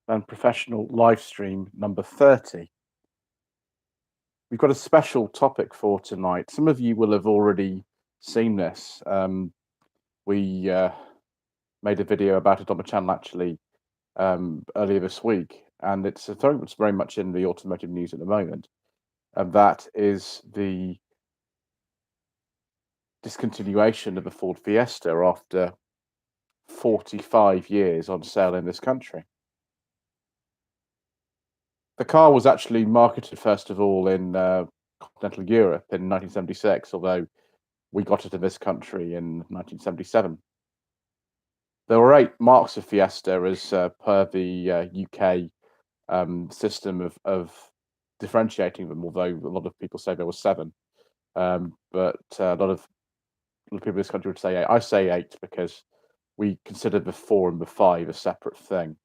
and Professional live stream number 30. We've got a special topic for tonight. Some of you will have already seen this. We made a video about it on the channel actually earlier this week, and it's something that's very much in the automotive news at the moment, and that is the discontinuation of the Ford Fiesta after 45 years on sale in this country. The car was actually marketed first of all in continental Europe in 1976, although we got it in this country in 1977. There were 8 marks of Fiesta as per the UK system of differentiating them, although a lot of people say there were 7. But a lot of people in this country would say 8. I say 8 because we consider the 4 and the 5 a separate thing.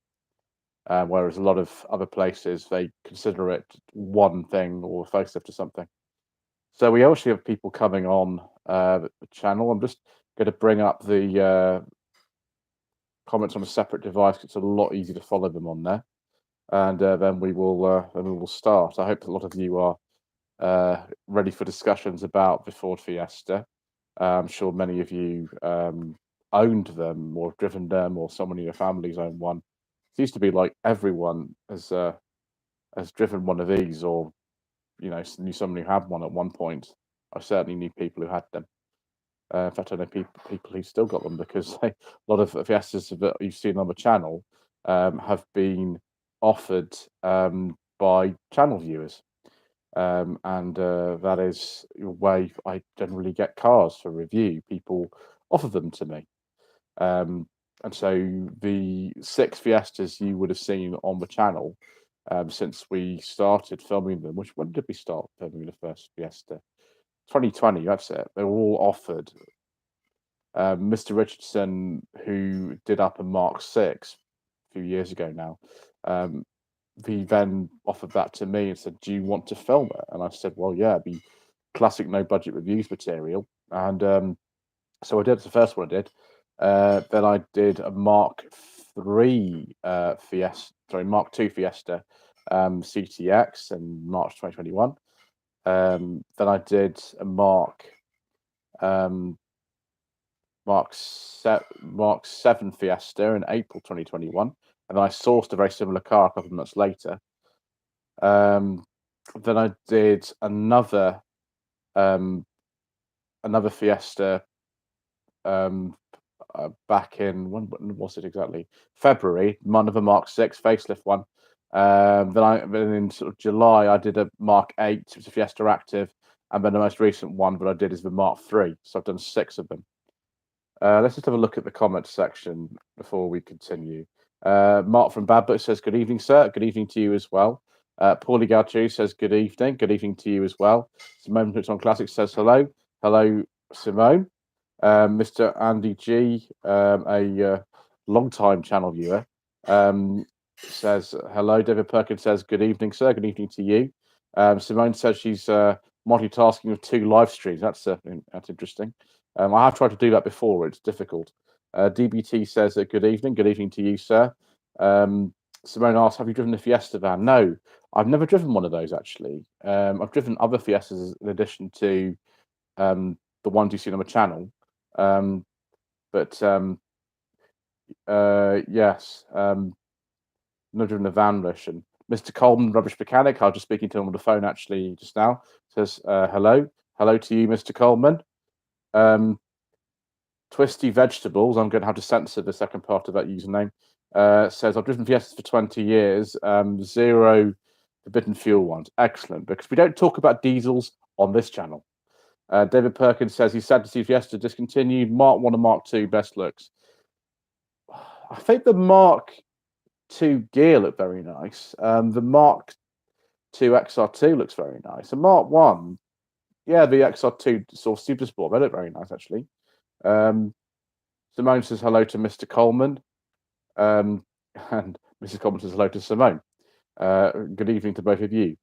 Whereas a lot of other places, they consider it one thing or a facelift or something. So we actually have people coming on the channel. I'm just going to bring up the comments on a separate device. It's a lot easier to follow them on there, and then we will start. I hope a lot of you are ready for discussions about the Ford Fiesta. I'm sure many of you owned them or driven them, or someone in your family's owned one. It used to be like everyone has driven one of these, or knew someone who had one at one point. I certainly knew people who had them. In fact, I know people who still got them because a lot of Fiestas that you've seen on the channel have been offered by channel viewers, and that is a way I generally get cars for review. People offer them to me. And so the 6 Fiestas you would have seen on the channel since we started filming them, when did we start filming the first Fiesta? 2020, that's it. They were all offered. Mr. Richardson, who did up a Mark 6 a few years ago now, he then offered that to me and said, "Do you want to film it?" And I said, "Well, yeah, it'd be classic no budget reviews material." And so I did. It's the first one I did. Then I did a Mark 3 Fiesta, sorry, Mark 2 Fiesta CTX in March 2021. Then I did a Mark 7 Fiesta in April 2021, and then I sourced a very similar car a couple of months later. Then I did another Fiesta back in, when was it exactly? February, another Mark 6 facelift one. Then in sort of July, I did a Mark 8, it was a Fiesta Active, and then the most recent one that I did is the Mark 3. So I've done 6 of them. Let's just have a look at the comments section before we continue. Mark from Badbook says, "Good evening, sir." Good evening to you as well. Paulie Gauchu says, "Good evening." Good evening to you as well. Simone puts on Classic says, "Hello." Hello, Simone. Mr. Andy G, a long-time channel viewer, says, "Hello." David Perkins says, "Good evening, sir." Good evening to you. Simone says she's multitasking with 2 live streams. That's interesting. I have tried to do that before. It's difficult. DBT says, "Good evening." Good evening to you, sir. Simone asks, "Have you driven the Fiesta van?" No, I've never driven one of those, actually. I've driven other Fiestas in addition to the ones you see on the channel. Yes, not driven the van version. Mr. Coleman, Rubbish Mechanic, I was just speaking to him on the phone actually just now, says, "Hello." Hello to you, Mr. Coleman. Twisty Vegetables, I'm going to have to censor the second part of that username, says, "I've driven Fiestas for 20 years, 0 forbidden fuel ones." Excellent, because we don't talk about diesels on this channel. David Perkins says he's sad to see Fiesta discontinued. Mark 1 and Mark 2, best looks. I think the Mark 2 gear looked very nice. The Mark 2 XR2 looks very nice. And Mark 1, yeah, the XR2 sort of Super Sport, they look very nice, actually. Simone says hello to Mr. Coleman. And Mrs. Coleman says hello to Simone. Good evening to both of you.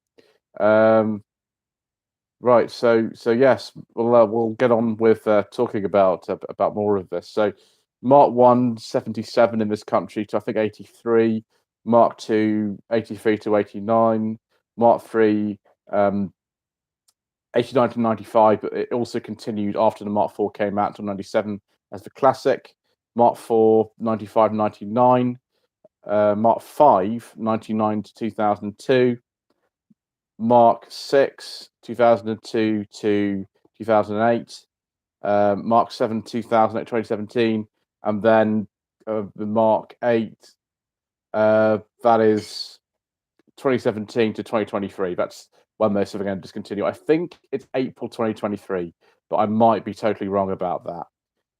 Right, so yes, we'll get on with talking about more of this. So, Mark 1, 77 in this country to I think 83. Mark II, 83 to 89, Mark III, 89 to 95, but it also continued after the Mark IV came out until 97 as the classic. Mark IV, 95, 99. Mark V, 99 to 2002. Mark VI, 2002 to 2008. Mark 7, 2008, 2017. And then the Mark 8, that is 2017 to 2023. That's when most of it are going to discontinue. I think it's April 2023, but I might be totally wrong about that.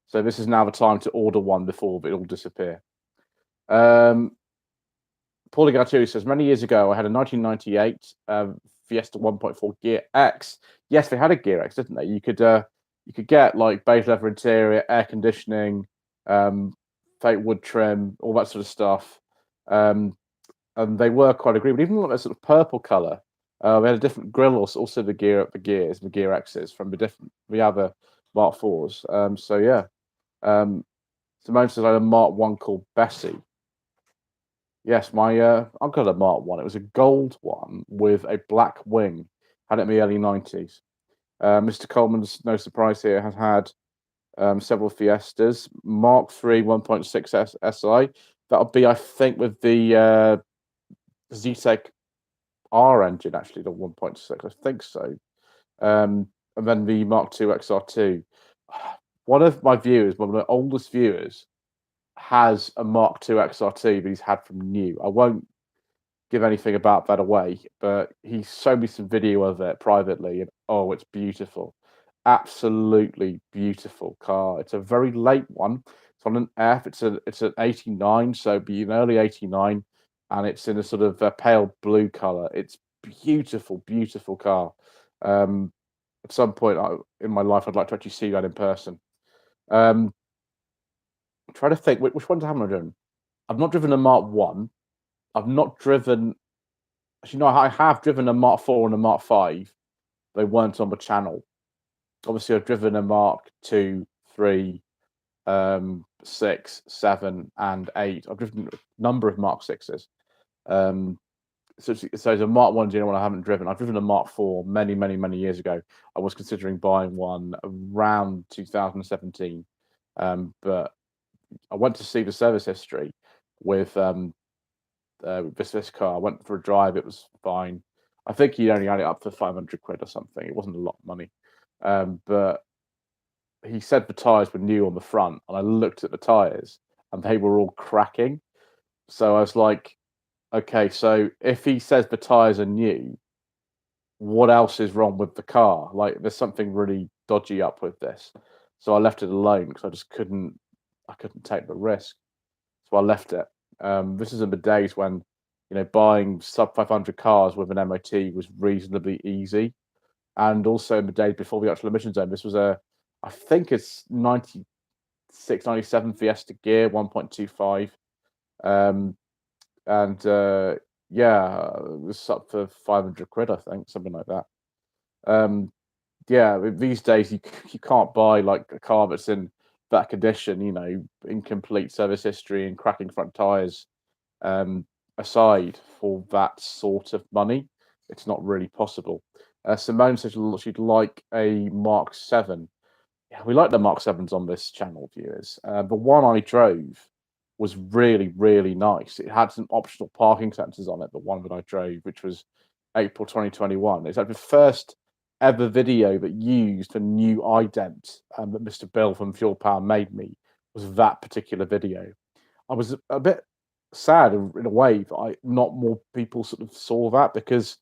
So this is now the time to order one before it all disappear. Paulie Garturi says, many years ago, I had a 1998 Fiesta 1.4 Gear X. Yes, they had a Gear X, didn't they? You could get like beige leather interior, air conditioning, fake wood trim, all that sort of stuff. And they were quite agreeable. Even like that sort of purple color, we had a different grille, also the Gear X's from the other Mark IVs. So yeah, Simone says I had a Mark One called Bessie. Yes, my uncle had a Mark One. It was a gold one with a black wing. Had it in the early 90s. Mr. Coleman's, no surprise here, has had several Fiestas. Mark III 1.6 SI. That'll be, I think, with the ZTEC R engine, actually, the 1.6. I think so. And then the Mark II XR2. One of my viewers, one of the oldest viewers, has a Mark II XR2 that he's had from new. I won't give anything about that away, but he showed me some video of it privately, and oh, it's beautiful. Absolutely beautiful car. It's a very late one. It's on an F. It's an 89, so it'd be an early 89, and it's in a sort of pale blue color. It's beautiful, beautiful car. At some point in my life, I'd like to actually see that in person. Try to think which ones haven't I driven. I've not driven a Mark One. I've not driven. Actually, no, I have driven a Mark IV and a Mark V. They weren't on the channel. Obviously, I've driven a Mark II, 3, 6, 7, and 8. I've driven a number of Mark VIs. So the Mark One, one I haven't driven. I've driven a Mark IV many, many, many years ago. I was considering buying one around 2017, but I went to see the service history with this car. I went for a drive. It was fine. I think he only had it up for 500 quid or something. It wasn't a lot of money, but he said the tires were new on the front, and I looked at the tires, and they were all cracking. So I was like, okay, so if he says the tires are new, what else is wrong with the car? Like, there's something really dodgy up with this. So I left it alone because I just couldn't take the risk. So I left it. This is in the days when, buying sub 500 cars with an MOT was reasonably easy. And also in the days before the actual emission zone, this was I think it's 96, 97 Fiesta Gear 1.25. Yeah, it was up for 500 quid, I think, something like that. Yeah, these days you can't buy like a car that's in that condition, incomplete service history and cracking front tires, aside for that sort of money. It's not really possible. Simone says she'd like a Mark 7. Yeah, we like the Mark 7s on this channel, viewers. The one I drove was really, really nice. It had some optional parking sensors on it, the one that I drove, which was April 2021. It's like the first ever video that used a new ident that Mr. Bill from Fuel Power made me, was that particular video. I was a bit sad in a way that not more people sort of saw that, because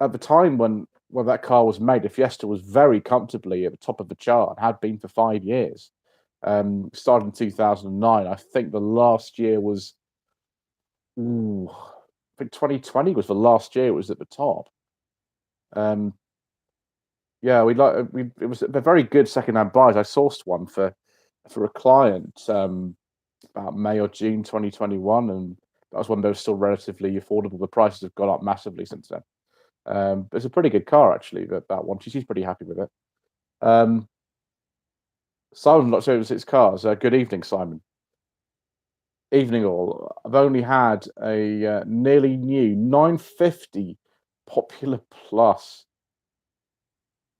at the time when that car was made, the Fiesta was very comfortably at the top of the chart and had been for 5 years. Started in 2009. I think the last year was, I think 2020 was the last year it was at the top. Yeah, it was a very good second-hand buys. I sourced one for a client about May or June 2021, and that was when they were still relatively affordable. The prices have gone up massively since then. But it's a pretty good car, actually, that one. She's pretty happy with it. Simon, not sure it was its cars. Good evening, Simon. Evening all. I've only had a nearly new 950 Popular Plus.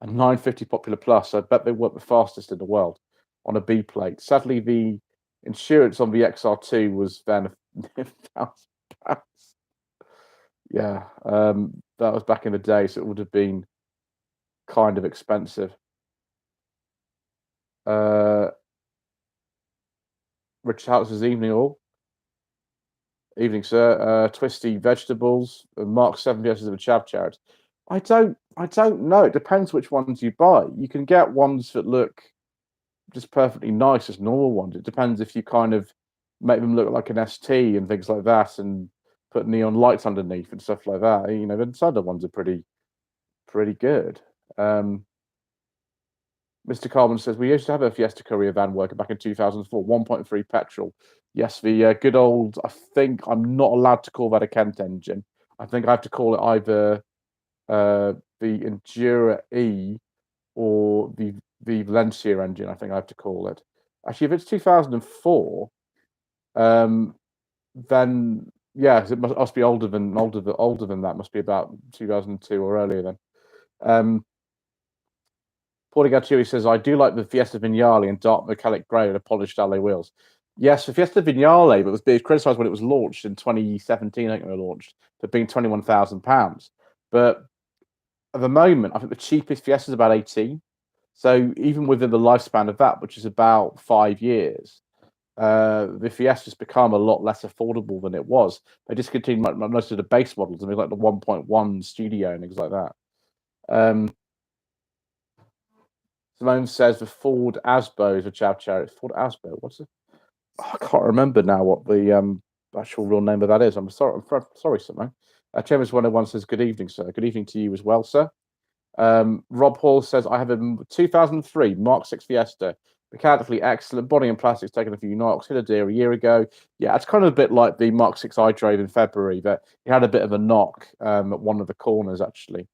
A 950 Popular Plus. I bet they weren't the fastest in the world on a B plate. Sadly, the insurance on the XR2 was then £1,000. Yeah, that was back in the day, so it would have been kind of expensive. Richard House's evening all. Evening, sir. Twisty vegetables. Mark 7 yeses of a chav charity. I don't know. It depends which ones you buy. You can get ones that look just perfectly nice as normal ones. It depends if you kind of make them look like an ST and things like that, and put neon lights underneath and stuff like that. You know, the other ones are pretty good. Mr. Carmen says, we used to have a Fiesta courier van working back in 2004, 1.3 petrol. Yes, the good old, I think I'm not allowed to call that a Kent engine. I think I have to call it either the Endura E or the Valencia engine, I think I have to call it. Actually, if it's 2004, then yeah, it must be older than that. Must be about 2002 or earlier then. Portigacciui says, I do like the Fiesta Vignale in dark metallic grey with polished alloy wheels. Yes, the Fiesta Vignale, but it was being criticised when it was launched in 2017, I think it was launched, for being £21,000. But at the moment, I think the cheapest Fiesta is about 18. So even within the lifespan of that, which is about 5 years, the Fiesta's become a lot less affordable than it was. They discontinued most of the base models, and like the 1.1 Studio and things like that. Simone says the Ford Asbo is a chow chariot. Ford Asbo, what's it? Oh, I can't remember now what the actual real name of that is. I'm sorry, sorry, Simone. Chambers 101 says, good evening, sir. Good evening to you as well, sir. Rob Hall says, I have a 2003 Mark 6 Fiesta. Mechanically excellent, body and plastics, taken a few knocks, hit a deer a year ago. Yeah, it's kind of a bit like the Mark 6 I drove in February, that it had a bit of a knock at one of the corners, actually.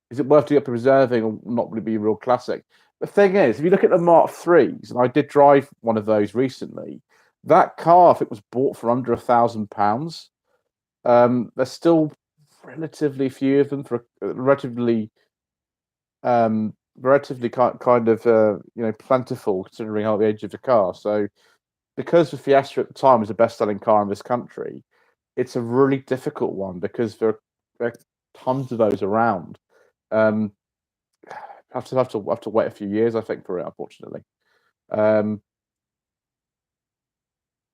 Is it worth up preserving or not really be a real classic? The thing is, if you look at the Mark 3s, and I did drive one of those recently, that car, if it was bought for under £1,000, there's still relatively few of them for relatively kind of plentiful considering how the age of the car. So because the Fiesta at the time was the best-selling car in this country, it's a really difficult one because there are tons of those around. Have to wait a few years, I think, for it, unfortunately.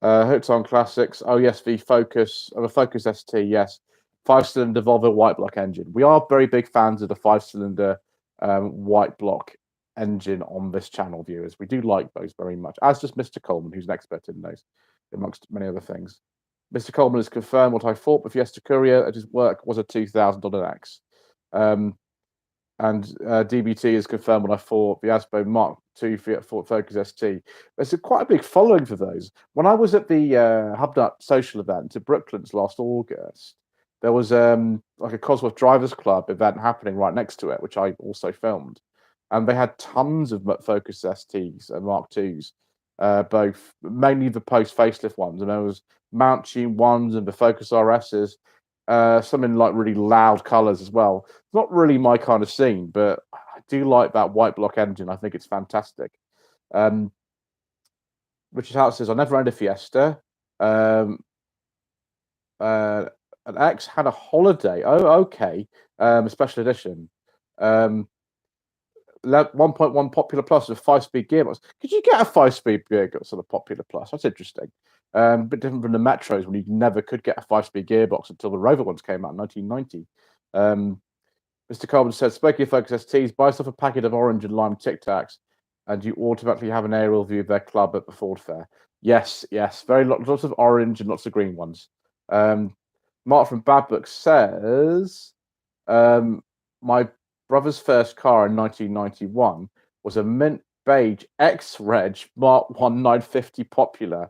Hooked on classics. Oh yes, the Focus ST. Yes, 5-cylinder Volvo white block engine. We are very big fans of the 5-cylinder white block engine on this channel, viewers. We do like those very much, as does Mr. Coleman, who's an expert in those, amongst many other things. Mr. Coleman has confirmed what I thought. The Fiesta Courier at his work was a $2,000 X. And DBT has confirmed what I thought. The Asbo Mark II Ford Focus ST. There's quite a big following for those. When I was at the Hubnut social event at Brooklands last August, there was like a Cosworth Drivers Club event happening right next to it, which I also filmed. And they had tons of Focus STs and Mark IIs, both mainly the post facelift ones. And there was Mount Tune ones and the Focus RSs. Some in like really loud colors as well. It's not really my kind of scene, but I do like that white block engine. I think it's fantastic. Richard Hart says, I never owned a Fiesta. An X had a holiday. Oh, okay. A special edition. 1.1 Popular Plus with 5-speed gearbox. Could you get a 5-speed gearbox on a Popular Plus? That's interesting. A bit different from the Metros when you never could get a 5-speed gearbox until the Rover ones came out in 1990. Mr. Carbon said, Spokey Focus STs, buy yourself a packet of orange and lime Tic Tacs, and you automatically have an aerial view of their club at the Ford Fair. Yes, lots of orange and lots of green ones. Mark from Bad Book says, my brother's first car in 1991 was a mint beige X-Reg Mark 1 950 Popular.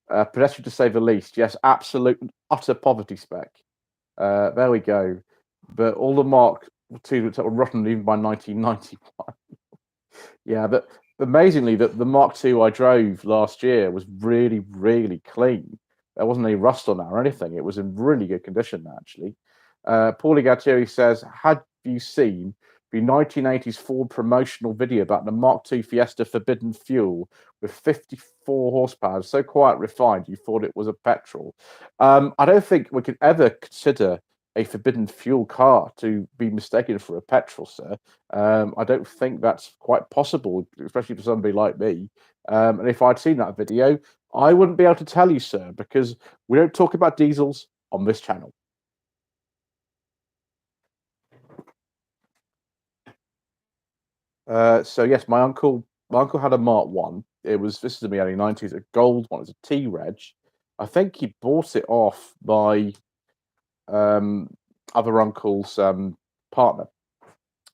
Pedestrian to say the least. Yes, absolute utter poverty spec. There we go. But all the Mark II were rotten even by 1991. Yeah, but amazingly, the Mark II I drove last year was really, really clean. There wasn't any rust on that or anything. It was in really good condition, actually. Paulie Gattieri says, had you seen the 1980s Ford promotional video about the Mark II Fiesta Forbidden Fuel with 54 horsepower, so quite refined, you thought it was a petrol? I don't think we could ever consider a forbidden fuel car to be mistaken for a petrol, sir. I don't think that's quite possible, especially for somebody like me. And if I'd seen that video, I wouldn't be able to tell you, sir, because we don't talk about diesels on this channel. So yes, my uncle had a Mark One. This is in the early 90s, a gold one. It's a T-Reg. I think he bought it off my um, other uncle's partner,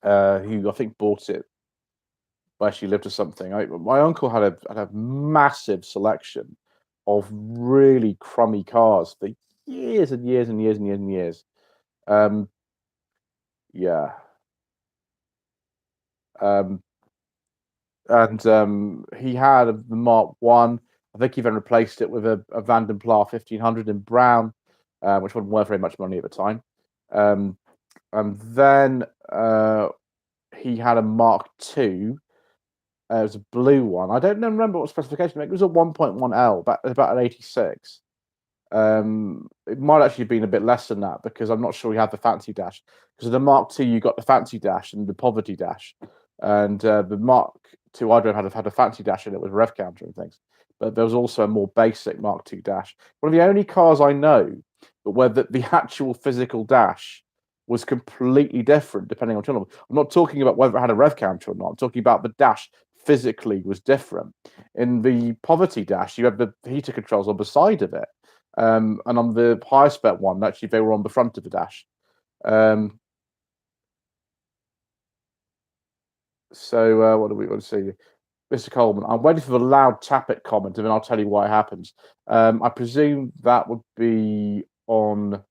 who I think bought it where she lived or something. My uncle had a massive selection of really crummy cars for years and years and years and years and years. Um, yeah, um, and he had the Mark One. I think he then replaced it with a Van den Pla 1500 in brown, which wasn't worth very much money at the time. Um, and then he had a Mark Two. It was a blue one. I don't remember what specification. It was a 1.1L, about an 86. It might actually have been a bit less than that because I'm not sure he had the fancy dash. Because of the Mark II, you got the fancy dash and the poverty dash, and the Mark II I drove had a fancy dash in it with rev counter and things. But there was also a more basic Mark II dash. One of the only cars I know, but where the actual physical dash was completely different depending on channel. I'm not talking about whether it had a rev counter or not. I'm talking about the dash physically was different. In the poverty dash, you had the heater controls on the side of it. And on the higher spec one, actually, they were on the front of the dash. So what do we want to see? Mr. Coleman, I'm waiting for the loud tap it comment, and then I'll tell you why it happens. I presume that would be on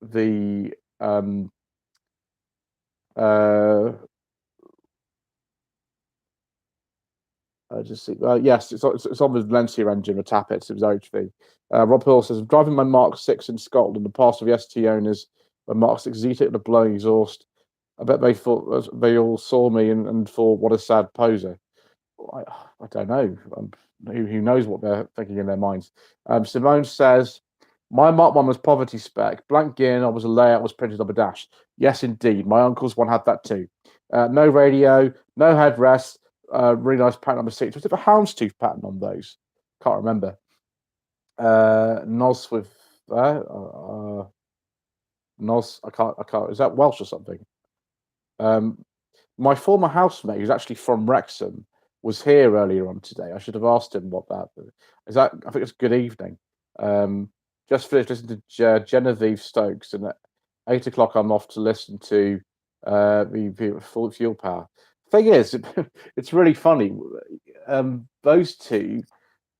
the just see. Yes, it's on the Valencia engine, the Tappets. It was HV. Rob Hill says, I'm driving my Mark 6 in Scotland. The past of the ST owners, my Mark 6 Zetic and a blowing exhaust. I bet they thought they all saw me and thought, what a sad poser. I don't know. Who knows what they're thinking in their minds? Simone says, my Mark 1 was poverty spec. Blank gear, I was a layout, was printed on a dash. Yes, indeed. My uncle's one had that too. No radio, no headrest. Really nice pattern on the seats. Was it a houndstooth pattern on those? Can't remember. Nos with Nos. I can't. Is that Welsh or something? My former housemate, who's actually from Wrexham, was here earlier on today. I should have asked him what that is. I think it's good evening. Just finished listening to Genevieve Stokes, and at 8 o'clock I'm off to listen to the Full Fuel Power. Thing is, it's really funny. Those two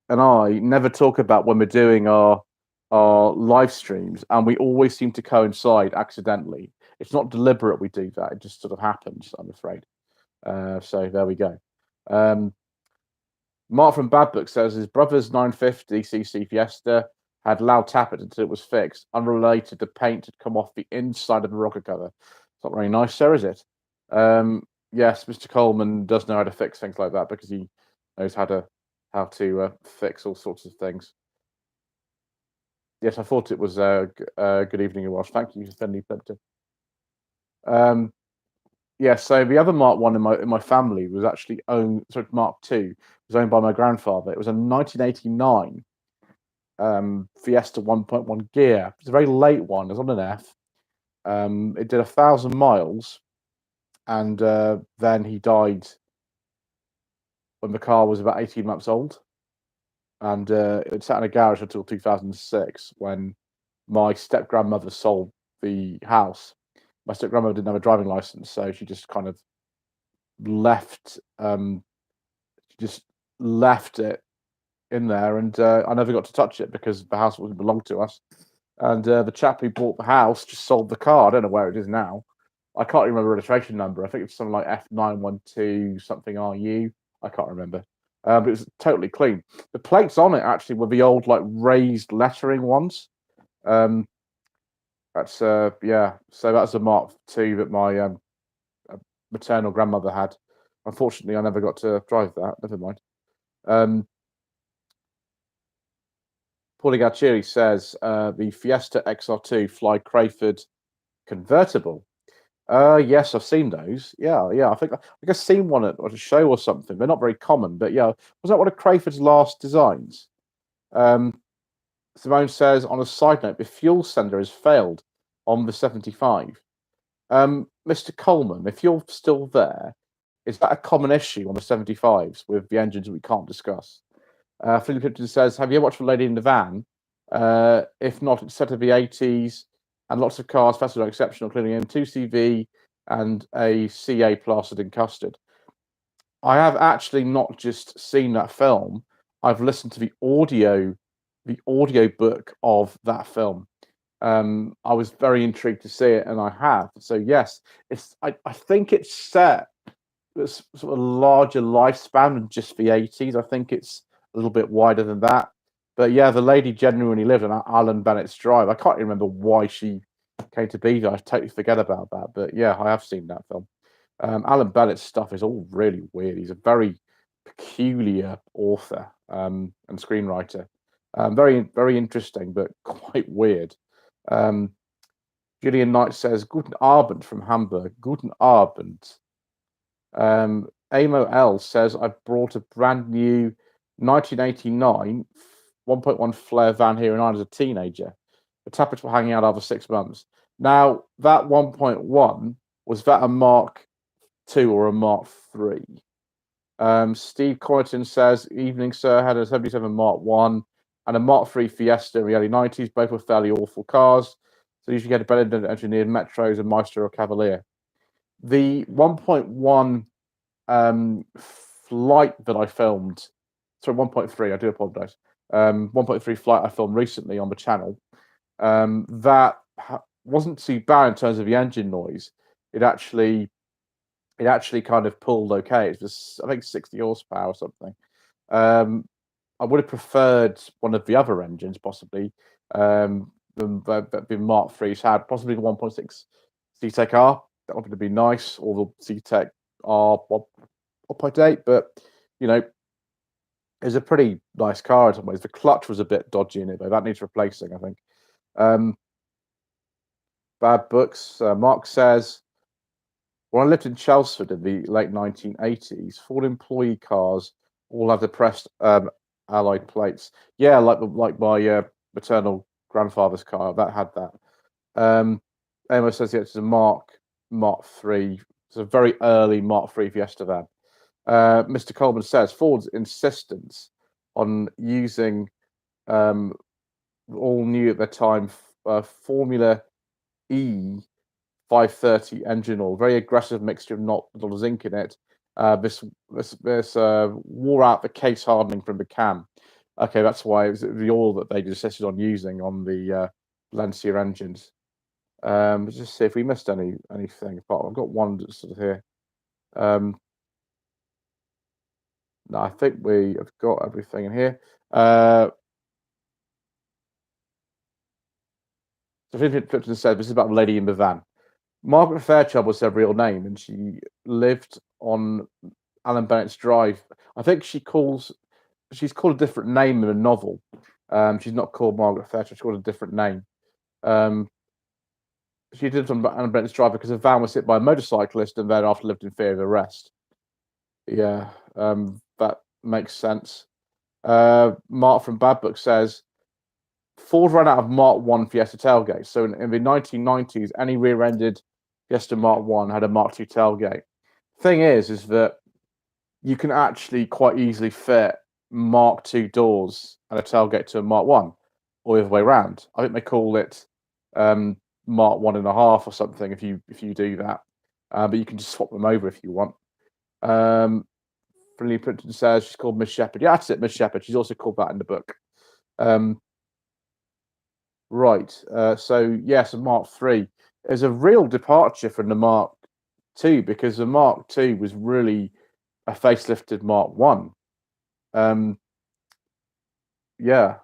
and I never talk about when we're doing our live streams, and we always seem to coincide accidentally. It's not deliberate we do that; it just sort of happens, I'm afraid. So there we go. Mark from Bad Book says his brother's 950cc Fiesta had loud tappet until it was fixed. Unrelated, the paint had come off the inside of the rocker cover. It's not very nice, sir, is it? Yes, Mr. Coleman does know how to fix things like that because he knows how to fix all sorts of things. Yes, I thought it was good evening, Welsh. Thank you, Finley Plimpton. Yeah, so the other Mark One in my family was actually Mark Two was owned by my grandfather. It was a 1989 Fiesta 1.1 gear. It's a very late one. It was on an F. It did 1,000 miles, and then he died when the car was about 18 months old, and it sat in a garage until 2006 when my step grandmother sold the house. My step grandmother didn't have a driving license, so she just kind of left it in there, and I never got to touch it because the house wouldn't belong to us. And the chap who bought the house just sold the car. I don't know where it is now. I can't remember the registration number. I think it's something like F912 something RU. I can't remember. But it was totally clean. The plates on it actually were the old like raised lettering ones. That's yeah. So that's a Mark II that my maternal grandmother had. Unfortunately, I never got to drive that. Never mind. Paulie Galcheri says the Fiesta XR2 Fly Crayford convertible. Yes, I've seen those. Yeah. I think I've seen one at a show or something. They're not very common, but yeah, was that one of Crayford's last designs? Simone says, on a side note, the fuel sender has failed on the 75. Mr. Coleman, if you're still there, is that a common issue on the 75s with the engines that we can't discuss? Philip Pipton says, have you ever watched The Lady in the Van? If not, it's set of the 80s and lots of cars, fast and exceptional, including an M2CV and a CA plastered in custard. I have actually not just seen that film, I've listened to the audio book of that film. I was very intrigued to see it, and I have. So yes, I think it's set it's sort of a larger lifespan than just the 80s. I think it's a little bit wider than that. But yeah, the lady genuinely lived on Alan Bennett's Drive. I can't remember why she came to be there. I totally forget about that. But yeah, I have seen that film. Alan Bennett's stuff is all really weird. He's a very peculiar author and screenwriter. Very, very interesting, but quite weird. Julian Knight says, Guten Abend from Hamburg. Guten Abend. Amo L says, I've brought a brand new 1989 1.1 Flare van here in Ireland as a teenager. The tappets were hanging out over 6 months. Now, that 1.1, was that a Mark II or a Mark III? Steve Coyton says, evening, sir, had a 77 Mark I and a Mark III Fiesta in the early 90s. Both were fairly awful cars. So you usually get a better engineered Metros, a Maestro, or Cavalier. The 1.1 flight that I filmed, sorry, 1.3, I do apologize. 1.3 flight I filmed recently on the channel. That wasn't too bad in terms of the engine noise. It actually kind of pulled okay. It was, I think, 60 horsepower or something. I would have preferred one of the other engines, possibly. The Mark III's had, possibly the 1.6 C-Tech R. That would be nice, or the C-Tech R 1.8. But, you know, it's a pretty nice car in some ways. The clutch was a bit dodgy in it, though. That needs replacing, I think. Bad Books. Mark says, when I lived in Chelmsford in the late 1980s, Ford employee cars all have depressed alloy plates. Yeah, like my maternal grandfather's car that had that. Emma says it's a Mark III. It's a very early Mark III Fiesta van. Mr. Coleman says Ford's insistence on using all new at the time Formula E 530 engine oil, very aggressive mixture of not a lot of zinc in it. This wore out the case hardening from the cam. Okay, that's why it was the oil that they insisted on using on the Lancia engines. Let's just see if we missed anything apart. I've got one that's sort of here. No, I think we have got everything in here. So Clifton said this is about the lady in the van. Margaret Fairchild was her real name, and she lived on Alan Bennett's Drive. I think she's called a different name in a novel. She's not called Margaret Fairchild. She's called a different name. She lived on Alan Bennett's Drive because a van was hit by a motorcyclist, and then after lived in fear of arrest. Yeah, that makes sense. Mark from Bad Book says Ford ran out of Mark I Fiesta tailgates. So in the 1990s, any rear-ended Fiesta Mark I had a Mark II tailgate. Thing is that you can actually quite easily fit Mark II doors and a tailgate to a Mark I, or the other way around. I think they call it Mark 1.5 or something if you do that. But you can just swap them over if you want. Friendly Princeton says she's called Miss Shepherd. Yeah, that's it, Miss Shepherd. She's also called that in the book. Right. So yes, a Mark III is a real departure from the Mark II because the Mark II was really a facelifted Mark 1. Yeah.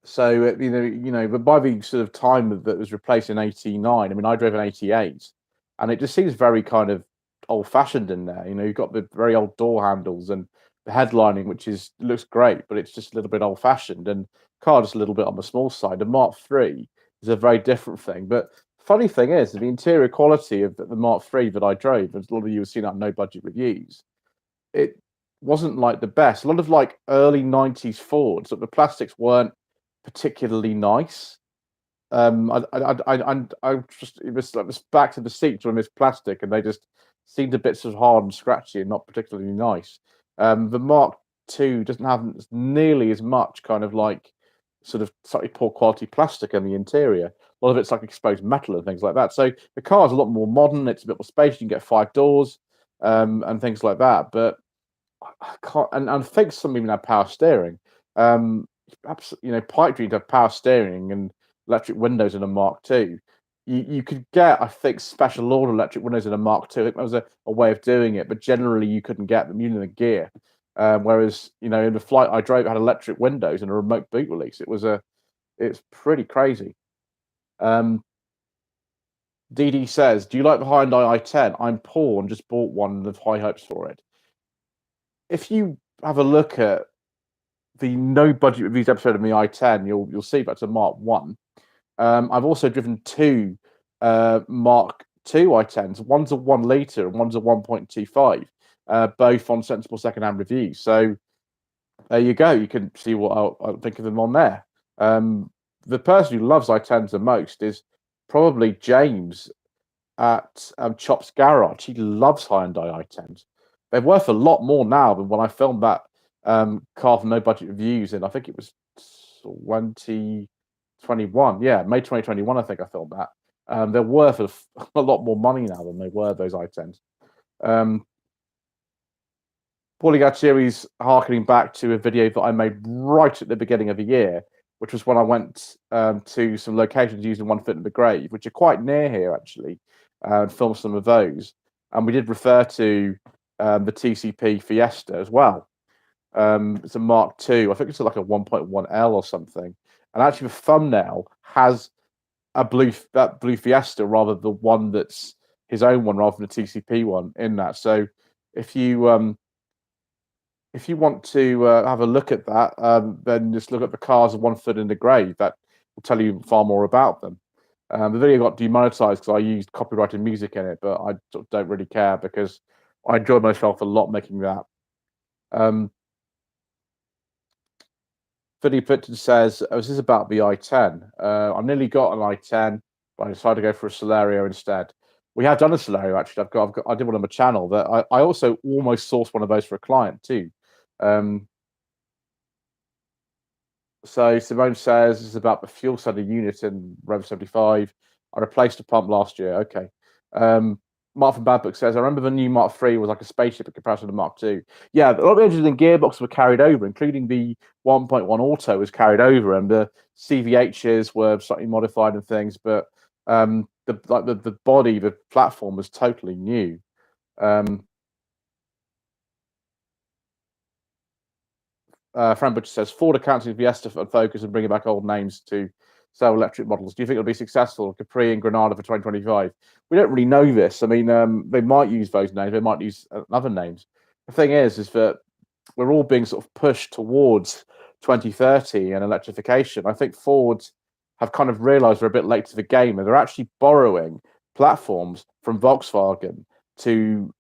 So but by the sort of time that was replaced in '89, I mean, I drove an '88, and it just seems very kind of old-fashioned in there. You've got the very old door handles and the headlining, which looks great, but it's just a little bit old-fashioned, and car just a little bit on the small side. The Mark III is a very different thing. But funny thing is, the interior quality of the Mark III that I drove, as a lot of you have seen that no budget reviews, it wasn't like the best. A lot of like early '90s Fords, the plastics weren't particularly nice. I just it was back to the seats were missed plastic, and they just seemed a bit sort of hard and scratchy and not particularly nice. The Mark II doesn't have nearly as much kind of like sort of slightly poor quality plastic in the interior. A lot of it's like exposed metal and things like that. So the car is a lot more modern. It's a bit more spacious. You can get 5 doors and things like that. But I can't, and I think some even have power steering. Pipe dreams have power steering and electric windows in a Mark II. You could get, I think, special order electric windows in a Mark II. I think that was a way of doing it, but generally you couldn't get them, even in the gear. Whereas, in the flight I drove, it had electric windows and a remote boot release. It's pretty crazy. DD says, "Do you like the Hyundai i10? I'm poor and just bought one and have high hopes for it." If you have a look at the no budget reviews episode of the i10, you'll see that's a Mark 1. I've also driven 2 Mark 2 i10s. One's a 1 litre and one's a 1.25, both on sensible secondhand reviews. So there you go. You can see what I'll think of them on there. The person who loves i10s the most is probably James at Chop's Garage. He loves Hyundai i10s. They're worth a lot more now than when I filmed that car for no budget reviews, and I think it was 2021. Yeah, May 2021. I think I filmed that. They're worth a lot more money now than they were, those i10s. Paulie Gachiri's harkening back to a video that I made right at the beginning of the year, which was when I went to some locations using One Foot in the Grave, which are quite near here actually, and filmed some of those. And we did refer to the TCP Fiesta as well. It's a Mark II. I think it's like a 1.1L or something. And actually, the thumbnail has that blue Fiesta rather than the one that's his own one rather than the TCP one in that. So if you want to have a look at that, then just look at the cars of One Foot in the Grave. That will tell you far more about them. The video got demonetized because I used copyrighted music in it, but I don't really care because I enjoyed myself a lot making that. Philly Pitton says, "Oh, is this about the i10? I nearly got an i10, but I decided to go for a Celerio instead." We have done a Celerio actually. I did one on my channel that I also almost sourced one of those for a client too. So Simone says this is about the fuel celling unit in Rev 75. I replaced a pump last year. Okay. Mark from Bad Book says, "I remember the new Mark III was like a spaceship in comparison to the Mark II." Yeah, a lot of the engines and gearboxes were carried over, including the 1.1 Auto was carried over, and the CVHs were slightly modified and things. But the body, the platform was totally new. Fran Butcher says, "Ford are cancelling Fiesta and Focus and bringing back old names to sell electric models. Do you think it'll be successful? Capri and Granada for 2025? We don't really know this. I mean, they might use those names. They might use other names. The thing is that we're all being sort of pushed towards 2030 and electrification. I think Ford have kind of realised they're a bit late to the game, and they're actually borrowing platforms from Volkswagen to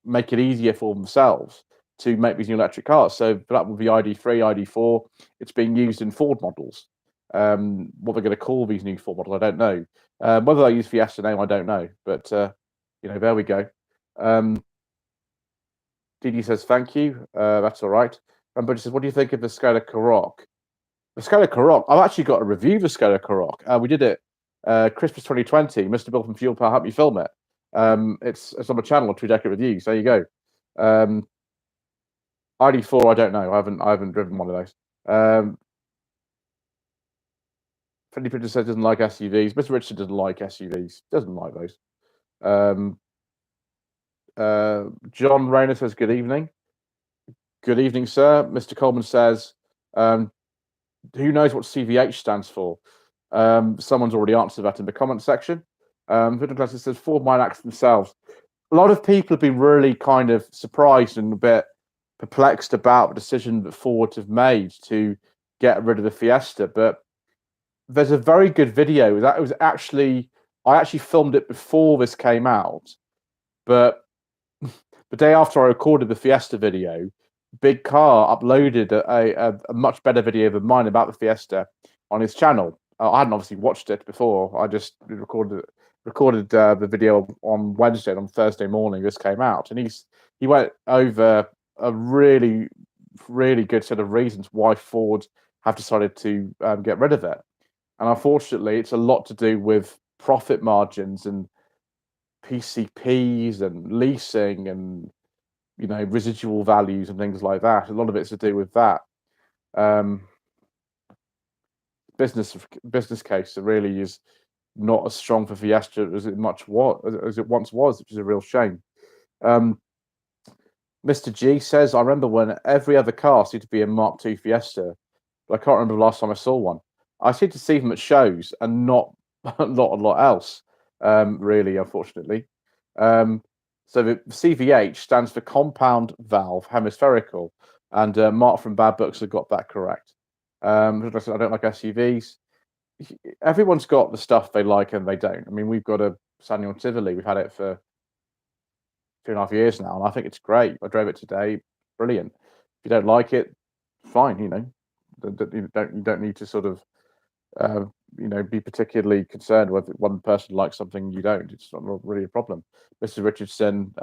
make it easier for themselves to make these new electric cars. So that would be ID3, ID4. It's being used in Ford models. What they're going to call these new Ford models, I don't know. Whether they use Fiesta name, I don't know. But there we go. Didi says thank you. That's all right. And Buddy says, "What do you think of the Skoda Karoq?" The Skoda Karoq. I've actually got a review of the Skoda Karoq. We did it Christmas 2020. Mr. Bill from Fuel Power helped me film it. It's on my channel, 2 Decade Reviews. There you go. ID4, I don't know. I haven't driven one of those. Freddie Pritchard says doesn't like SUVs. Mr. Richard doesn't like SUVs. Doesn't like those. Um, John Rayner says, good evening. Good evening, sir. Mr. Coleman says, who knows what CVH stands for? Someone's already answered that in the comment section. Victor Classic says, Ford might act themselves. A lot of people have been really kind of surprised and a bit perplexed about the decision that Ford have made to get rid of the Fiesta. But there's a very good video that was actually, I actually filmed it before this came out, but the day after I recorded the Fiesta video, Big Car uploaded a much better video than mine about the Fiesta on his channel. I hadn't obviously watched it before. I just recorded the video on Wednesday. And on Thursday morning, this came out, and he went over a really good set of reasons why Ford have decided to get rid of it. And unfortunately, it's a lot to do with profit margins and PCPs and leasing and residual values and things like that. A lot of it's to do with that. Business case really is not as strong for Fiesta as it once was, which is a real shame. Mr. G says, I remember when every other car seemed to be a Mark II Fiesta, but I can't remember the last time I saw one. I seem to see them at shows and not a lot else, really, unfortunately. So the CVH stands for compound valve hemispherical, and Mark from Bad Books have got that correct. I don't like SUVs. Everyone's got the stuff they like and they don't. I mean, we've got a Sanion Tivoli. We've had it for 2.5 years now, and I think it's great. I drove it today. Brilliant. If you don't like it, fine. You don't need to sort of be particularly concerned whether one person likes something you don't. It's not really a problem. Mr. Richardson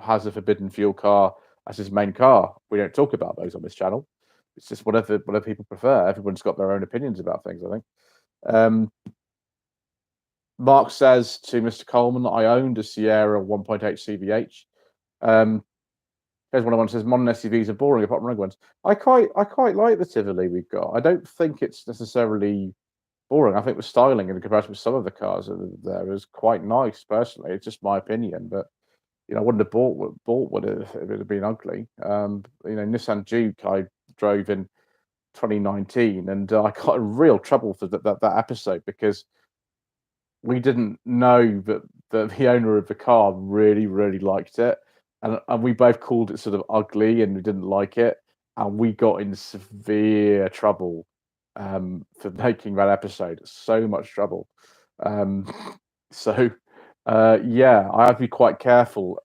has a forbidden fuel car as his main car. We don't talk about those on this channel. It's just whatever people prefer. Everyone's got their own opinions about things, I think. Mark says to Mr. Coleman that I owned a Sierra 1.8 CVH. Here's one says modern SUVs are boring apart from rig ones. I quite like the Tivoli we've got. I don't think it's necessarily boring. I think the styling in comparison with some of the cars that are there is quite nice. Personally, it's just my opinion, but I wouldn't have bought one if it had been ugly. Nissan Juke I drove in 2019, and I got in real trouble for that episode because we didn't know that the owner of the car really liked it. And we both called it sort of ugly and we didn't like it. And we got in severe trouble for making that episode. So much trouble. Yeah, I had to be quite careful.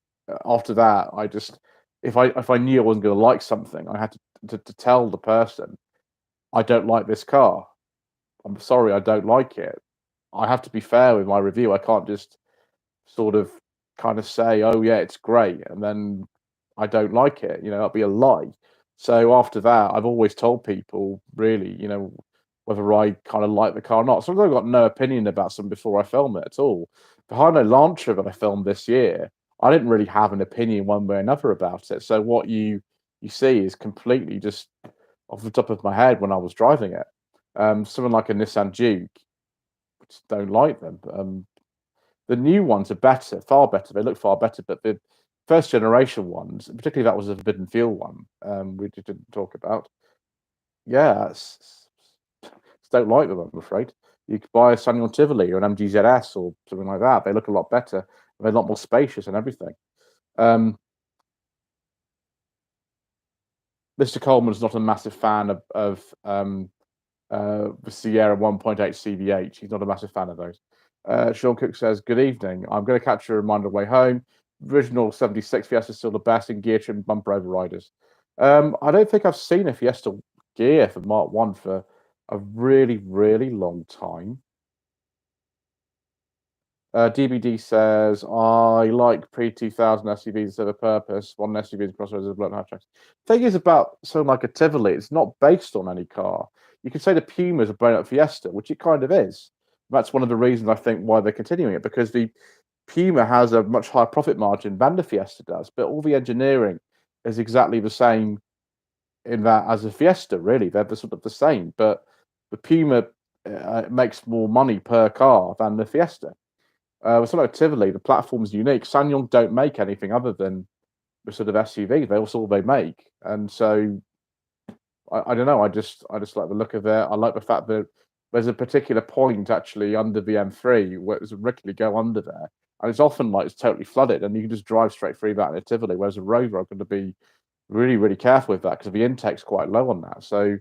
After that, I just, if I knew I wasn't going to like something, I had to tell the person, I don't like this car. I'm sorry, I don't like it. I have to be fair with my review. I can't just sort of kind of say, oh yeah, it's great, and then I don't like it. That'd be a lie. So after that, I've always told people, really, whether I kind of like the car or not. Sometimes I've got no opinion about something before I film it at all. The Hino Lancia that I filmed this year, I didn't really have an opinion one way or another about it. So what you see is completely just off the top of my head when I was driving it. Something like a Nissan Juke, I just don't like them. The new ones are better, far better. They look far better, but the first generation ones, particularly that was a forbidden fuel one, we didn't talk about. Yeah, don't like them, I'm afraid. You could buy a Sanion Tivoli or an MGZS or something like that. They look a lot better. They're a lot more spacious and everything. Mr. Coleman's not a massive fan of the Sierra 1.8 CVH. He's not a massive fan of those. Sean Cook says, good evening. I'm going to catch a reminder on the way home. Original 76 Fiesta is still the best in gear trim bumper overriders. I don't think I've seen a Fiesta gear for Mark 1 for a really long time. DBD says, I like pre-2000 SUVs that serve a purpose. One SUV is crossovers blown half tracks. Thing is about something like a Tivoli, it's not based on any car. You could say the Puma is a blown up Fiesta, which it kind of is. That's one of the reasons I think why they're continuing it, because the Puma has a much higher profit margin than the Fiesta does, but all the engineering is exactly the same in that as a Fiesta, really. They're sort of the same, but the Puma makes more money per car than the Fiesta. With something like Tivoli, the platform's unique. SsangYong don't make anything other than the sort of SUV. That's all they make, and so I don't know. I just like the look of it. I like the fact that there's a particular point actually under the M3 where there's a regularly go under there, and it's often like it's totally flooded, and you can just drive straight through that in a Tivoli. Whereas a Rover, I'm going to be really, really careful with that because the intake's quite low on that. So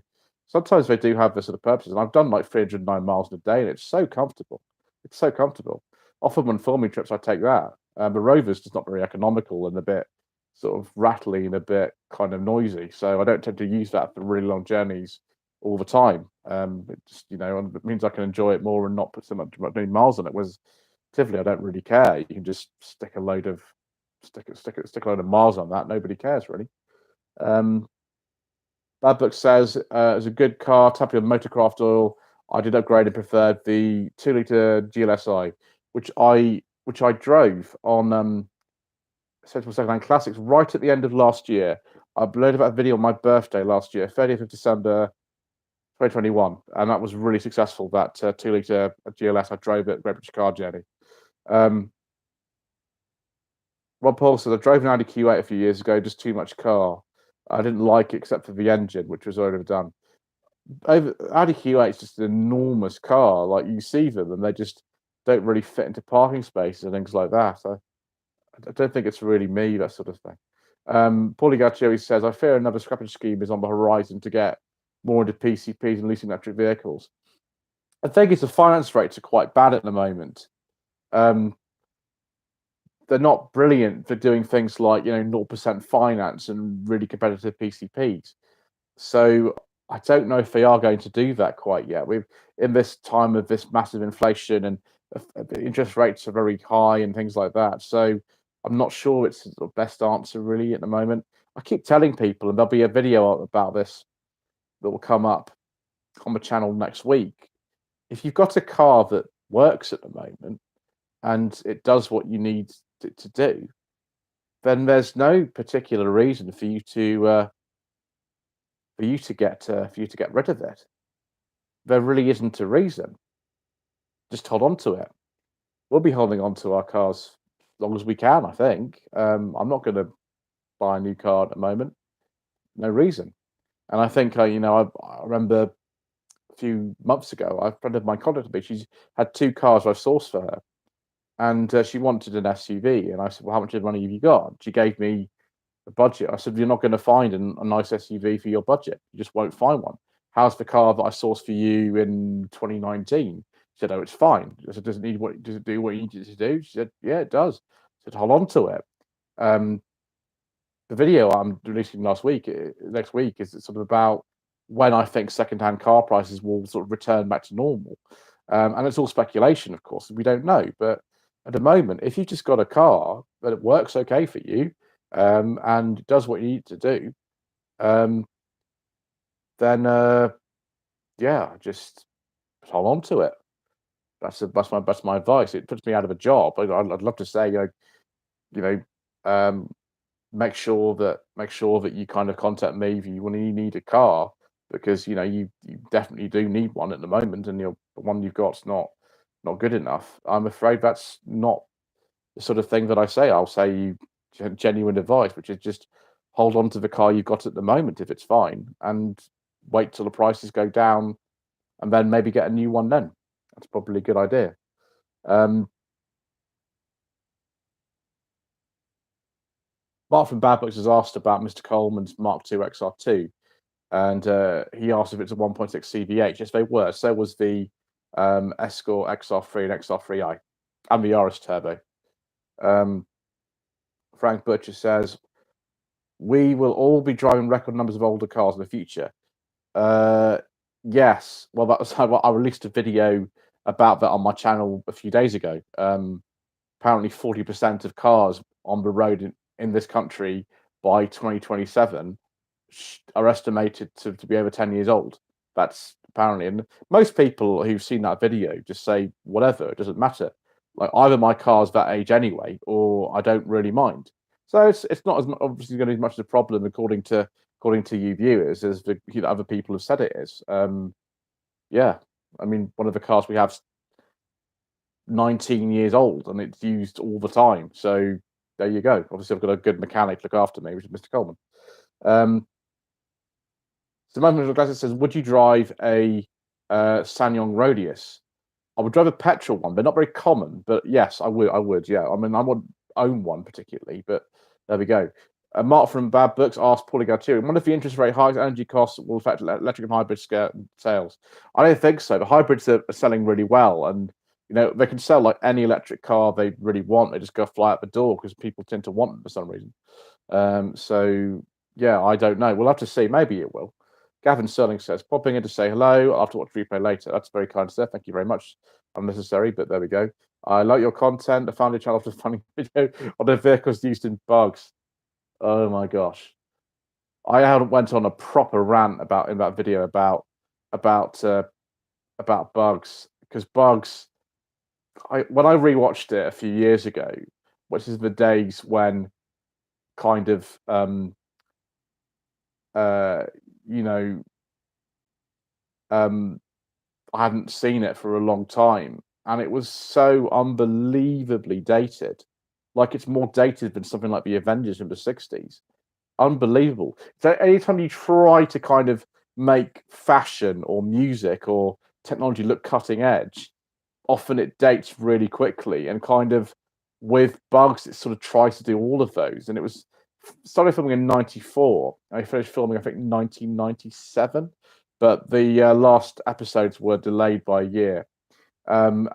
sometimes they do have this sort of purposes. And I've done like 309 miles in a day, and it's so comfortable. It's so comfortable. Often when filming trips, I take that. The Rover's just not very economical and a bit sort of rattly and a bit kind of noisy. So I don't tend to use that for really long journeys all the time. It just, it means I can enjoy it more and not put so many miles on it. Whereas Tivoli, I don't really care. You can just stick a load of miles on that. Nobody cares really. Bad Book says it's a good car, tapping on Motorcraft oil. I did upgrade and preferred the 2-litre GLSI, which I drove on Central Secondhand Classics right at the end of last year. I uploaded about a video on my birthday last year, 30th of December 2021, and that was really successful. That 2-litre GLS, I drove it at Great British Car Journey. Rob Paul says I drove an Audi Q8 a few years ago, just too much car. I didn't like it except for the engine, which was already done. Audi Q8 is just an enormous car. Like you see them, and they just don't really fit into parking spaces and things like that. I don't think it's really me, that sort of thing. Paulie Gaccieri says, I fear another scrappage scheme is on the horizon to get more into PCPs and leasing electric vehicles. I think the finance rates are quite bad at the moment. They're not brilliant for doing things like 0% finance and really competitive PCPs. So I don't know if they are going to do that quite yet. We've in this time of this massive inflation and the interest rates are very high and things like that. So I'm not sure it's the best answer really at the moment. I keep telling people, and there'll be a video about this that will come up on the channel next week. If you've got a car that works at the moment and it does what you need to do, then there's no particular reason for you to get rid of it. There really isn't a reason. Just hold on to it. We'll be holding on to our cars as long as we can, I think. I'm not going to buy a new car at the moment. No reason. And I think I remember a few months ago, a friend of mine contacted me. She's had 2 cars I've sourced for her, and she wanted an SUV. And I said, "Well, how much money have you got?" She gave me a budget. I said, "You're not going to find a nice SUV for your budget. You just won't find one. How's the car that I sourced for you in 2019?" She said, "Oh, it's fine." I said, does it do what you need it to do?" She said, "Yeah, it does." I said, "Hold on to it." The video I'm releasing next week is sort of about when I think secondhand car prices will sort of return back to normal. And it's all speculation, of course, we don't know. But at the moment, if you've just got a car that it works okay for you, and does what you need to do, um, then yeah, just hold on to it. That's my advice. It puts me out of a job. I'd love to say, you know, um, make sure that you kind of contact me if you need a car, because you definitely do need one at the moment, and the one you've got's not good enough. I'm afraid that's not the sort of thing that I say. I'll say you genuine advice, which is just hold on to the car you've got at the moment if it's fine, and wait till the prices go down, and then maybe get a new one then. That's probably a good idea. Mark from Bad Books has asked about Mr. Coleman's Mark II XR2, and he asked if it's a 1.6 CVH. Yes, they were. So was the Escort XR3 and XR3i, and the Yaris Turbo. Frank Butcher says, we will all be driving record numbers of older cars in the future. Yes. Well, that was how I released a video about that on my channel a few days ago. Apparently 40% of cars on the road in this country by 2027 are estimated to be over 10 years old. That's apparently, and most people who've seen that video just say, whatever, it doesn't matter. Like, either my car's that age anyway, or I don't really mind. So it's not as obviously going to be much of a problem according to you viewers as the other people have said it is. Yeah, I mean, one of the cars we have 19 years old and it's used all the time. So there you go. Obviously, I've got a good mechanic to look after me, which is Mr. Coleman. Samantha Glasser says, would you drive a Sanyong Rodius? I would drive a petrol one. They're not very common, but yes, I would. Yeah, I mean, I would own one particularly, but there we go. Mark from Bad Books asked Paulie Galtieri, what if the interest rate hikes, energy costs will affect electric and hybrid sales? I don't think so. The hybrids are selling really well, and they can sell like any electric car they really want. They just go fly out the door because people tend to want them for some reason. So yeah, I don't know. We'll have to see. Maybe it will. Gavin Sterling says, popping in to say hello. I'll have to watch replay later. That's very kind, sir. Thank you very much. Unnecessary, but there we go. I like your content. I found your channel after a funny video on the vehicles used in bugs. Oh my gosh. I went on a proper rant in that video about bugs, because bugs, when I rewatched it a few years ago, which is the days when kind of I hadn't seen it for a long time, and it was so unbelievably dated. Like, it's more dated than something like the Avengers from the 60s. Unbelievable. So anytime you try to kind of make fashion or music or technology look cutting edge, often it dates really quickly, and kind of with bugs, it sort of tries to do all of those. And it was started filming in 94. I finished filming, I think, 1997. But the last episodes were delayed by a year, and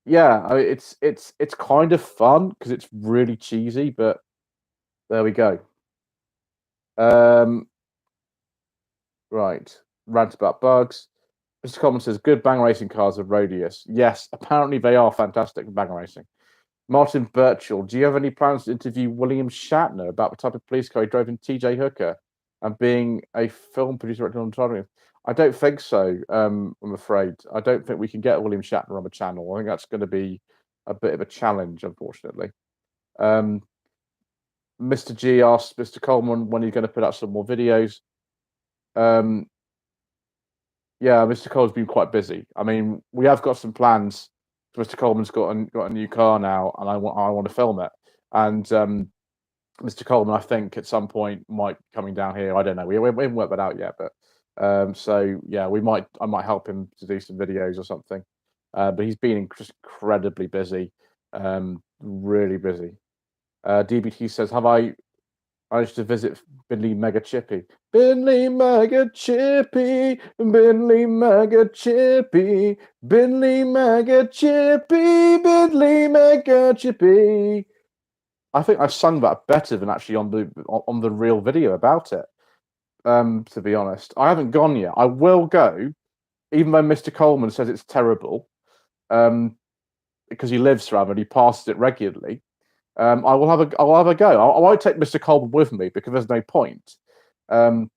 it's kind of fun because it's really cheesy. But there we go. Right, rant about bugs. Mr. Coleman says, "Good bang racing cars are Rodius." Yes, apparently they are fantastic in bang racing. Martin Birchall, do you have any plans to interview William Shatner about the type of police car he drove in T.J. Hooker and being a film producer on Tony? I don't think so. I'm afraid. I don't think we can get William Shatner on the channel. I think that's going to be a bit of a challenge, unfortunately. Mr. G asked Mr. Coleman when he's going to put out some more videos. Yeah, Mr. Coleman's been quite busy. I mean, we have got some plans. Mr. Coleman's got a new car now, and I want to film it. And Mr. Coleman, I think, at some point might be coming down here. I don't know. We haven't worked that out yet, but so yeah, I might help him to do some videos or something. But he's been just incredibly busy, really busy. DBT says, have I managed to visit Binley Mega Chippy? Binley Mega Chippy, Binley Mega Chippy, Binley Mega Chippy, Binley Mega Chippy. I think I sung that better than actually on the real video about it. To be honest, I haven't gone yet. I will go, even though Mr. Coleman says it's terrible, because he lives around and he passes it regularly. I'll have a go. I won't take Mr. Coleman with me because there's no point. But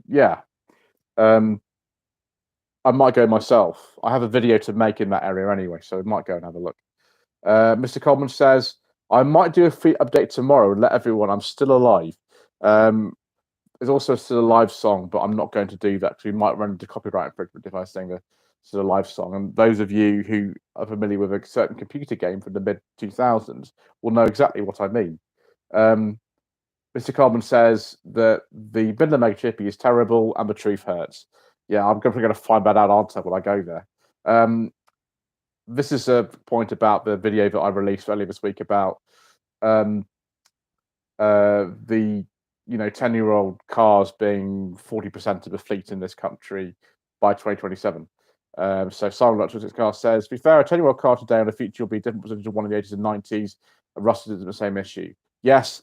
yeah, I might go myself. I have a video to make in that area anyway, so I might go and have a look. Mr. Coleman says, I might do a free update tomorrow and let everyone I'm still alive. There's also still a live song, but I'm not going to do that because we might run into copyright infringement if I sing a still a live song. And those of you who are familiar with a certain computer game from the mid-2000s will know exactly what I mean. Mr. Coleman says that the Bindler Mega Chippy is terrible and the truth hurts. Yeah, I'm probably going to find that out answer when I go there. This is a point about the video that I released earlier this week about the 10-year-old cars being 40% of the fleet in this country by 2027. So Simon Electronics Car says, to be fair, a 10-year-old car today on the future will be a different percentage of one in the 80s and 90s, and rusted is the same issue. Yes.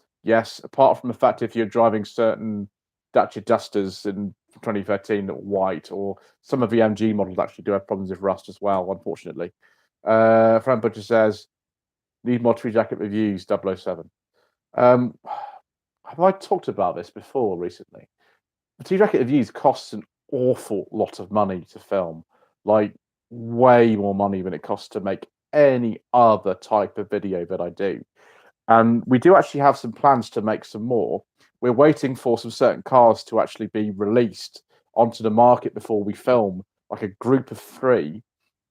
Apart from the fact if you're driving certain Dacia Dusters in 2013 that were white, or some of the MG models actually do have problems with rust as well, unfortunately. Frank Butcher says, need more tree jacket reviews, 007. Have I talked about this before recently? The tree jacket reviews costs an awful lot of money to film, like way more money than it costs to make any other type of video that I do. And we do actually have some plans to make some more. We're waiting for some certain cars to actually be released onto the market before we film like a group of 3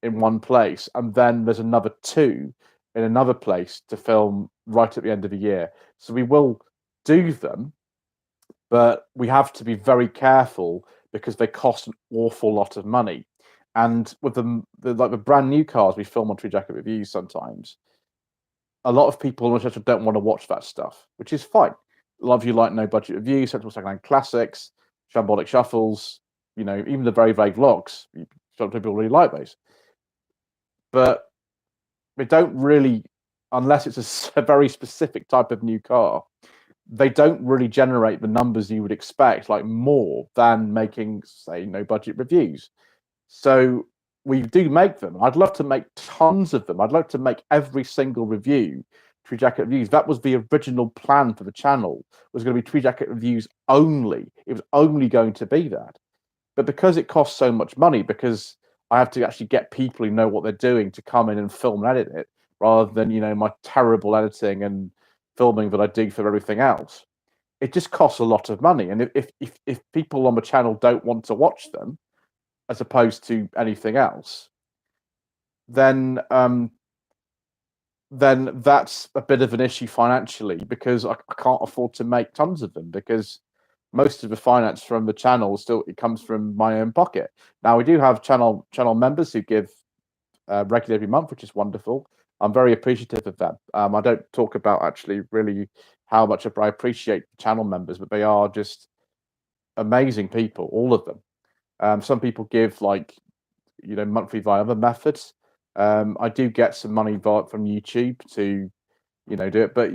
in one place, and then there's another 2 in another place to film right at the end of the year. So we will do them, but we have to be very careful because they cost an awful lot of money. And with the brand new cars we film on True Jacket Reviews sometimes, a lot of people on the channel don't want to watch that stuff, which is fine. A lot of you like no budget reviews, sensible secondhand classics, shambolic shuffles, even the very vague vlogs. Some people really like those, but they don't really, unless it's a very specific type of new car, they don't really generate the numbers you would expect, like more than making, say, no budget reviews. So we do make them. I'd love to make tons of them. I'd like to make every single review True Jacket Reviews. That was the original plan for the channel, was going to be True Jacket Reviews only. It was only going to be that. But because it costs so much money, because I have to actually get people who know what they're doing to come in and film and edit it, rather than, my terrible editing and filming that I do for everything else, it just costs a lot of money. And if people on the channel don't want to watch them, as opposed to anything else, then that's a bit of an issue financially, because I can't afford to make tons of them, because most of the finance from the channel it comes from my own pocket. Now we do have channel members who give regularly every month, which is wonderful. I'm very appreciative of them. I don't talk about actually really how much I appreciate channel members, but they are just amazing people, all of them. Some people give monthly via other methods. I do get some money from YouTube to do it, but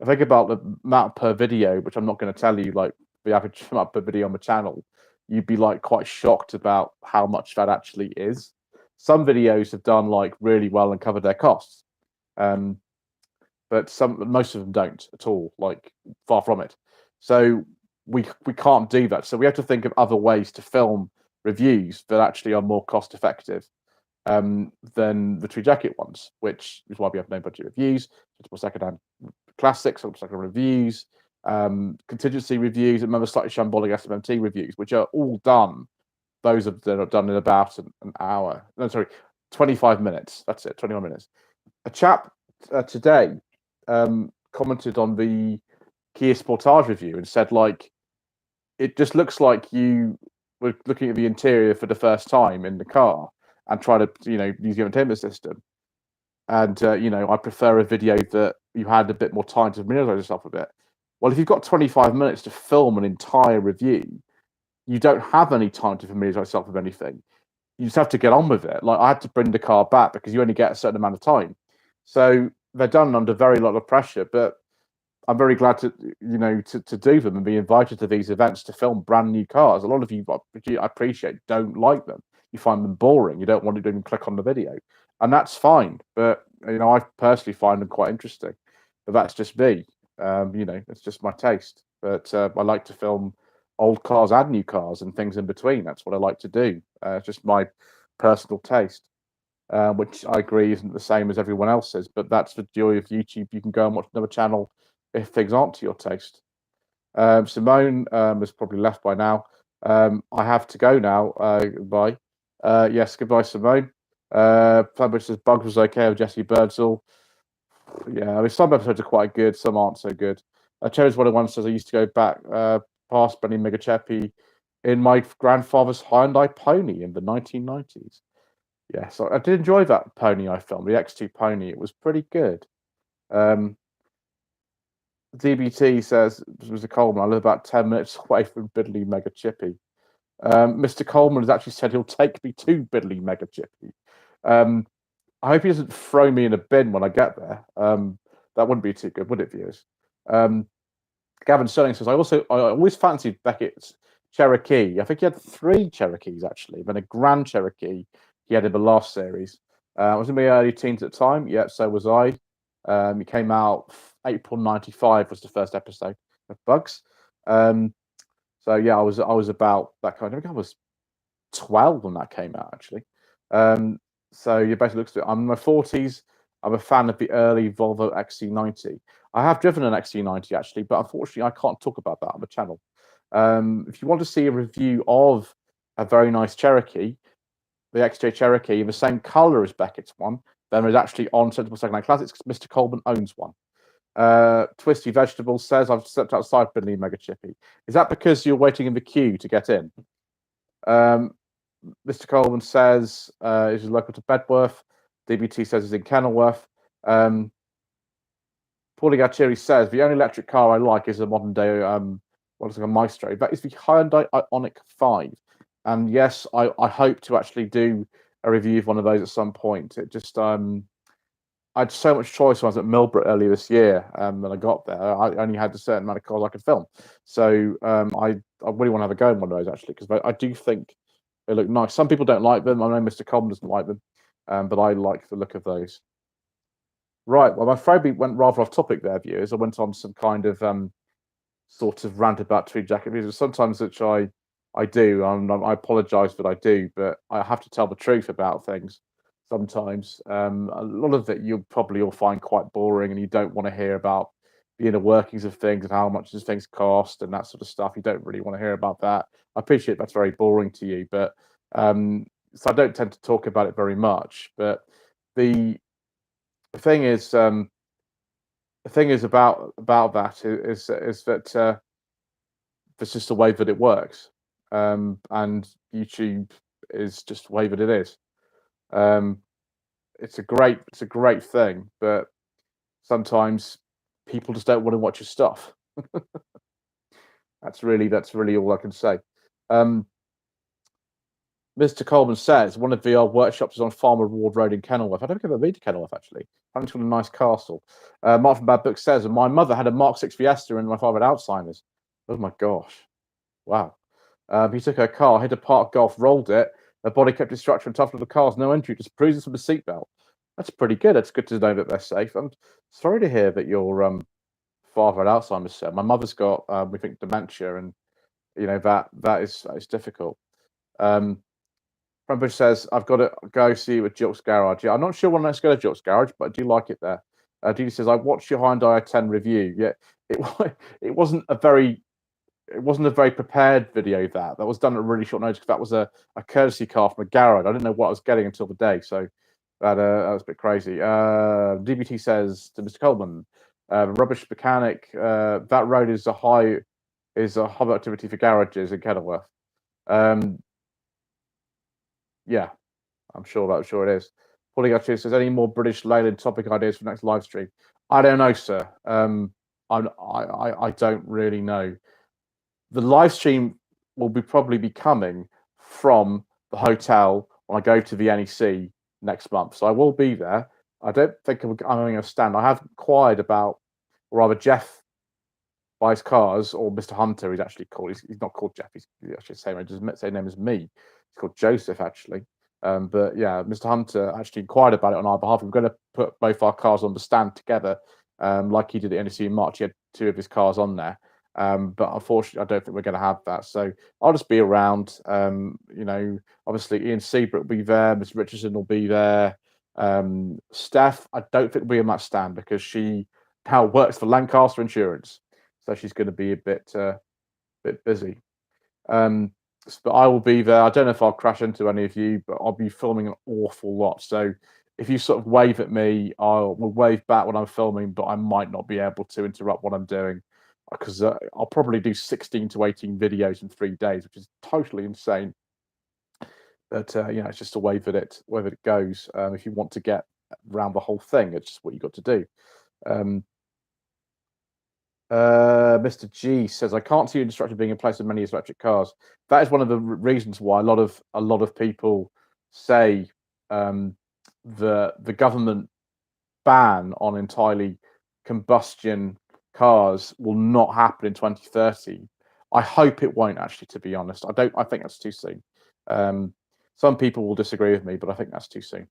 I think about the amount per video, which I'm not going to tell you, like the average amount per video on the channel, you'd be quite shocked about how much that actually is. Some videos have done really well and covered their costs, but most of them don't at all, far from it. So we can't do that. So we have to think of other ways to film reviews that actually are more cost effective than the True Jacket ones, which is why we have no budget reviews, secondhand classics, secondhand reviews, contingency reviews, and remember slightly shambolic SMMT reviews, which are all done. Those are done in about an hour. No, sorry, 25 minutes. That's it, 21 minutes. A chap today commented on the Kia Sportage review and said, it just looks like you were looking at the interior for the first time in the car and try to, use the entertainment system. And, I prefer a video that you had a bit more time to familiarize yourself with it. Well, if you've got 25 minutes to film an entire review, you don't have any time to familiarize yourself with anything. You just have to get on with it. I had to bring the car back because you only get a certain amount of time. So they're done under very lot of pressure, but I'm very glad to do them and be invited to these events to film brand new cars. A lot of you, I appreciate, don't like them. You find them boring. You don't want to even click on the video, and that's fine. But I personally find them quite interesting. But that's just me. It's just my taste. But I like to film old cars and new cars and things in between. That's what I like to do. It's just my personal taste, which I agree isn't the same as everyone else's. But that's the joy of YouTube. You can go and watch another channel if things aren't to your taste. Simone has probably left by now. I have to go now. Goodbye. Yes, goodbye, Simone. Fabrice says Bugs was okay with Jesse Birdsall. Yeah, I mean, some episodes are quite good, some aren't so good. Cherry's one says I used to go back past Benny Megachepi in my grandfather's Hyundai Pony in the 1990s. Yeah, so I did enjoy that pony I filmed, the X2 Pony. It was pretty good. DBT says, Mr. Coleman, I live about 10 minutes away from Biddly Mega Chippy. Mr. Coleman has actually said he'll take me to Biddly Mega Chippy. I hope he doesn't throw me in a bin when I get there. That wouldn't be too good, would it, viewers? Gavin Sterling says, I always fancied Beckett's Cherokee. I think he had 3 Cherokees, actually. Then a Grand Cherokee he had in the last series. I was in my early teens at the time. Yeah, so was I. It came out April 95 was the first episode of Bugs. So yeah, I was about that kind of, I think I was 12 when that came out, actually. So you basically look at it. I'm in my 40s. I'm a fan of the early Volvo XC90. I have driven an XC90 actually, but unfortunately I can't talk about that on the channel. If you want to see a review of a very nice Cherokee, the XJ Cherokee in the same colour as Beckett's one, then it's actually on Sensible Secondhand Classics because Mr. Coleman owns one. Twisty Vegetables says, I've stepped outside Brinley Mega Chippy. Is that because you're waiting in the queue to get in? Mr. Coleman says, is local to Bedworth. DBT says he's in Kenilworth. Paulie Gachiri says, the only electric car I like is a modern day, what looks like a Maestro. That is the Hyundai Ioniq 5. And yes, I hope to actually do a review of one of those at some point. It just, I had so much choice when I was at Millbrook earlier this year. When I got there, I only had a certain amount of cars I could film. So I really want to have a go in one of those actually, because I do think they look nice. Some people don't like them. I know Mr. Coleman doesn't like them, but I like the look of those. Right. Well, I'm afraid we went rather off topic there, viewers. I went on some kind of sort of rant about tweed jacket reviews. Sometimes which I do. I apologise that I do, but I have to tell the truth about things. Sometimes a lot of it you'll probably all find quite boring, and you don't want to hear about the inner workings of things and how much these things cost and that sort of stuff. You don't really want to hear about that. I appreciate that's very boring to you, but so I don't tend to talk about it very much. But the thing is, about that is that that's just the way that it works, and YouTube is just the way that it is. It's a great thing, but sometimes people just don't want to watch your stuff. That's really all I can say. Mr. Coleman says one of the old workshops is on Farmer Ward Road in Kenilworth. I don't think I've ever been to Kenilworth actually. I'm to a nice castle. Mark from Bad Book says, my mother had a Mark 6 Fiesta and my father had Alzheimer's. Oh my gosh. Wow. He took her car, hit a park golf, rolled it. Her body kept its structure and tough little cars, no entry, just bruises from the seatbelt. That's pretty good. It's good to know that they're safe. I'm sorry to hear that your father had Alzheimer's. Sir. My mother's got, we think, dementia, and you know that is difficult. Bush says, I've got to go see you at Jilk's Garage. Yeah, I'm not sure when let's go to Jilk's Garage, but I do like it there. Didi says, I watched your Hyundai i10 review. Yeah, it wasn't a very prepared video. That was done at a really short notice. That was a courtesy car from a garage. I didn't know what I was getting until the day, so that was a bit crazy. DBT says to Mr. Coleman, rubbish mechanic. That road is a high activity for garages in Kenilworth. Yeah, I'm sure it is. Paulie says, any more British Leyland topic ideas for next live stream? I don't know, sir. I don't really know. The live stream will probably be coming from the hotel when I go to the NEC next month, so I will be there. I don't think I'm going to stand. I have inquired about, or rather, Jeff buys cars, or Mr. Hunter. He's actually called. He's not called Jeff. He's actually the same name as me. He's called Joseph actually. But yeah, Mr. Hunter actually inquired about it on our behalf. We're going to put both our cars on the stand together, like he did at NEC in March. He had two of his cars on there. But unfortunately, I don't think we're going to have that. So I'll just be around. Obviously Ian Seabrook will be there. Miss Richardson will be there. Steph, I don't think will be on that stand because she now works for Lancaster Insurance, so she's going to be a bit busy. But I will be there. I don't know if I'll crash into any of you, but I'll be filming an awful lot. So if you sort of wave at me, will wave back when I'm filming, but I might not be able to interrupt what I'm doing because I'll probably do 16 to 18 videos in 3 days, which is totally insane. But it's just a way that it goes. If you want to get around the whole thing, it's just what you got to do. Mr. G says, I can't see infrastructure being in place in many electric cars. That is one of the reasons why a lot of people say the government ban on entirely combustion cars will not happen in 2030. I hope it won't actually, to be honest. I think that's too soon. Some people will disagree with me, but I think that's too soon.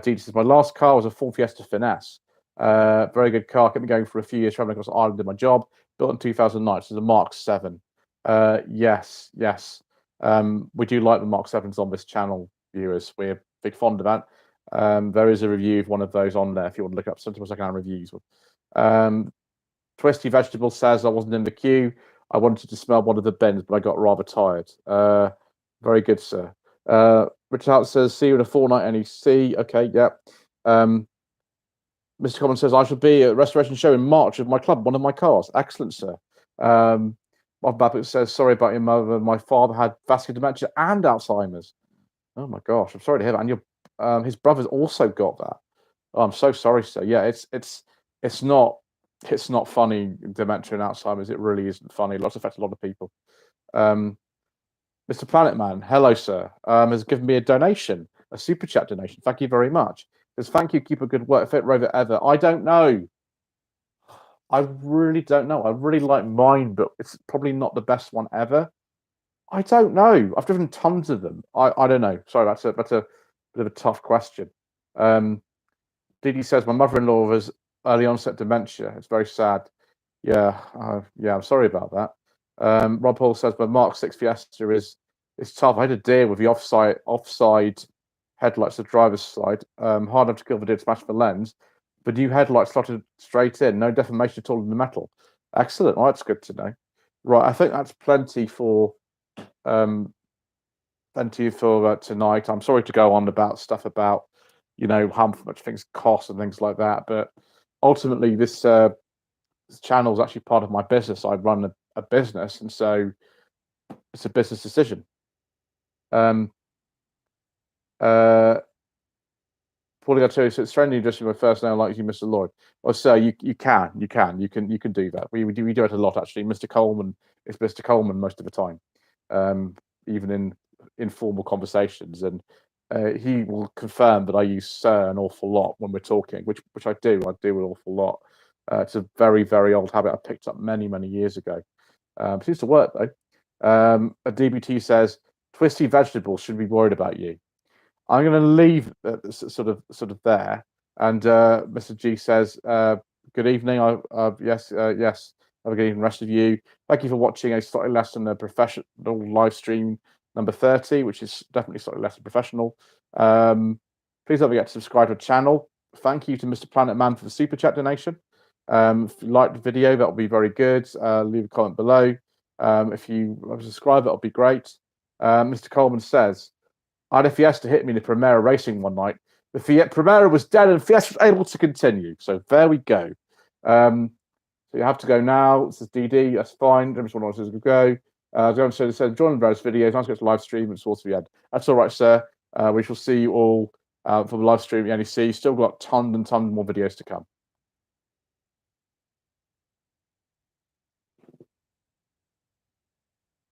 Dee says, my last car was a Ford Fiesta Finesse. Very good car. Kept me going for a few years, traveling across Ireland in my job. Built in 2009. It's a Mark 7. Yes. We do like the Mark 7s on this channel, viewers. We're big fond of that. There is a review of one of those on there if you want to look up Sensible Secondhand Reviews. Twisty Vegetable says, I wasn't in the queue. I wanted to smell one of the bins, but I got rather tired. Very good, sir. Richard Hart says, see you in a fortnight, NEC. Okay, yeah. Mr. Common says, I shall be at a restoration show in March of my club, one of my cars. Excellent, sir. Bob Babbitt says, sorry about your mother. My father had vascular dementia and Alzheimer's. Oh my gosh, I'm sorry to hear that. And his brother's also got that. Oh, I'm so sorry, sir. Yeah, it's not funny, dementia and Alzheimer's. It really isn't funny. It affects a lot of people. Mr. Planet Man, hello, sir, has given me a donation, a super chat donation. Thank you very much. Says, thank you, keep a good work, fit rover ever. I don't know. I really don't know. I really like mine, but it's probably not the best one ever. I don't know. I've driven tons of them. I don't know. Sorry, that's a bit of a tough question. Didi says my mother-in-law has early onset dementia. It's very sad. Yeah, I'm sorry about that. Rob Hall says, but Mark 6 Fiesta is tough. I had a deer with the offside headlights, the driver's side. Hard enough to kill the deer, smash the lens. But new headlights slotted straight in, no deformation at all in the metal. Excellent. Well, that's good to know. Right, I think that's plenty for tonight. I'm sorry to go on about stuff about, how much things cost and things like that, but ultimately this channel is actually part of my business. I run a business, and so it's a business decision. Paulie Gato says, it's trendy just my first name like you, Mr. Lloyd. Well, sir, you can do that. We do it a lot, actually. Mr. Coleman is Mr. Coleman most of the time, even in informal conversations, and he will confirm that I use sir an awful lot when we're talking, which I do. I do an awful lot. It's a very, very old habit I picked up many, many years ago. It seems to work though. A DBT says, twisty vegetables should be worried about you. I'm going to leave sort of there. And Mr. G says, good evening. Yes. Have a good evening, rest of you. Thank you for watching a slightly less than a professional live stream number 30, which is definitely slightly less than professional. Please don't forget to subscribe to the channel. Thank you to Mr. Planet Man for the super chat donation. If you like the video, that'll be very good. Leave a comment below. If you subscribe, that'll be great. Mr. Coleman says, I had a Fiesta hit me in the Primera racing one night. The Primera was dead and Fiesta was able to continue. So there we go. So you have to go now. This is DD. That's fine. Everyone wants to go. It says, join the various videos. Nice to get to live stream. It's towards the end. That's all right, sir. We shall see you all for the live stream at NEC. Still got tons and tons more videos to come.